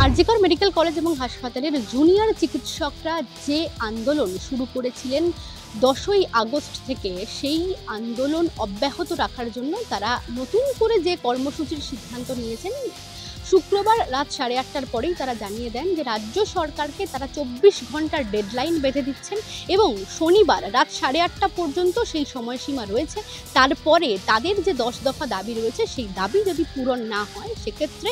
RG Kar medical college এবং হাসপাতালের junior চিকিৎসকরা যে আন্দোলন শুরু করেছিলেন 10ই আগস্ট থেকে, সেই আন্দোলন অব্যাহত রাখার জন্য তারা নতুন করে যে কর্মসূচির সিদ্ধান্ত নিয়েছেন, শুক্রবার রাত 8:30টার পরেই তারা জানিয়ে দেন যে রাজ্য সরকারকে তারা 24 ঘন্টার ডেডলাইন বেঁধে দিচ্ছেন এবং শনিবার রাত 8:30টা পর্যন্ত সেই সময়সীমা রয়েছে। তারপরে তাদের যে 10 দফা দাবি রয়েছে, সেই দাবি যদি পূরণ না হয়, সেক্ষেত্রে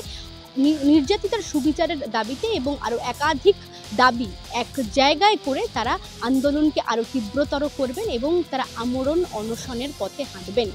নির্যাতিতার সুবিচারের দাবিতে এবং আরও একাধিক দাবি এক জায়গায় করে তারা আন্দোলনকে আরও তীব্রতর করবেন এবং তারা আমরণ অনশনের পথে হাঁটবেন।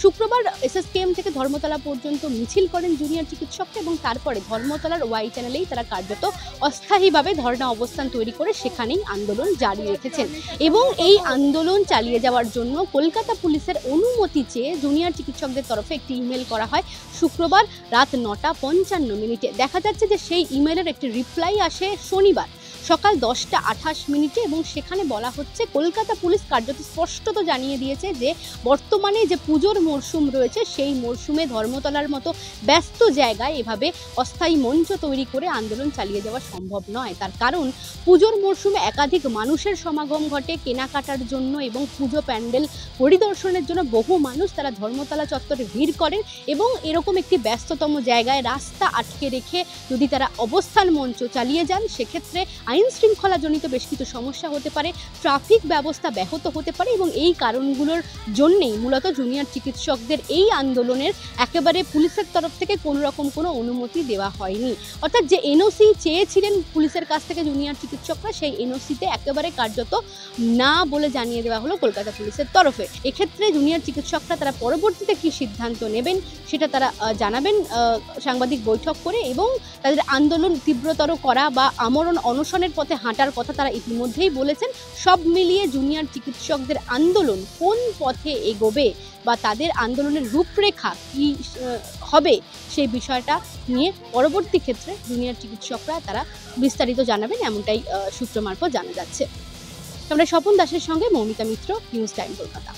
শুক্রবার এসএসকেএম থেকে ধর্মতলা পর্যন্ত মিছিল করেন জুনিয়র চিকিৎসকরা এবং তারপরে ধর্মতলার ওয়াই চ্যানেলেই তারা কার্যত অস্থায়ীভাবে ধর্ণা অবস্থান তৈরি করে সেখানেই আন্দোলন জারি রেখেছেন এবং এই আন্দোলন চালিয়ে যাওয়ার জন্য কলকাতা পুলিশের অনুমতি চেয়ে জুনিয়র চিকিৎসকদের তরফে একটি ইমেল করা হয় শুক্রবার রাত 9:55। দেখা যাচ্ছে যে সেই ইমেলের একটি রিপ্লাই আসে শনিবার সকাল 10:28 এবং সেখানে বলা হচ্ছে, কলকাতা পুলিশ কার্যত স্পষ্টত জানিয়ে দিয়েছে যে বর্তমানে যে পুজোর মরশুম রয়েছে, সেই মরশুমে ধর্মতলার মতো ব্যস্ত জায়গায় এভাবে অস্থায়ী মঞ্চ তৈরি করে আন্দোলন চালিয়ে যাওয়া সম্ভব নয়। তার কারণ, পুজোর মরশুমে একাধিক মানুষের সমাগম ঘটে কেনাকাটার জন্য এবং পুজো প্যান্ডেল পরিদর্শনের জন্য বহু মানুষ তারা ধর্মতলা চত্বরে ভিড় করেন এবং এরকম একটি ব্যস্ততম জায়গায় রাস্তা আটকে রেখে যদি তারা অবস্থান মঞ্চ চালিয়ে যান, সেক্ষেত্রে আইন শৃঙ্খলাজনিত বেশ কিছু সমস্যা হতে পারে, ট্রাফিক ব্যবস্থা ব্যাহত হতে পারে এবং এই কারণগুলোর জন্যেই মূলত জুনিয়র চিকিৎসকদের এই আন্দোলনের একেবারে পুলিশের তরফ থেকে কোনো রকম কোনো অনুমতি দেওয়া হয়নি। অর্থাৎ যে এনওসি চেয়েছিলেন পুলিশের কাছ থেকে জুনিয়র চিকিৎসকরা, সেই এনওসিতে একেবারে কার্যত না বলে জানিয়ে দেওয়া হলো কলকাতা পুলিশের তরফে। এক্ষেত্রে জুনিয়র চিকিৎসকরা তারা পরবর্তীতে কী সিদ্ধান্ত নেবেন সেটা তারা জানাবেন সাংবাদিক বৈঠক করে এবং তাদের আন্দোলন তীব্রতর করা বা আমরণ অনশনের পথে হাঁটার কথা তারা ইতিমধ্যেই বলেছেন। সব মিলিয়ে জুনিয়র চিকিৎসকদের আন্দোলন কোন পথে এগোবে বা তাদের আন্দোলনের রূপরেখা কী হবে, সেই বিষয়টা নিয়ে পরবর্তী ক্ষেত্রে জুনিয়র চিকিৎসকরা তারা বিস্তারিত জানাবেন, এমনটাই সূত্র মারফত জানা যাচ্ছে। আমরা স্বপন দাসের সঙ্গে মৌমিতা মিত্র, নিউজ টাইম কলকাতা।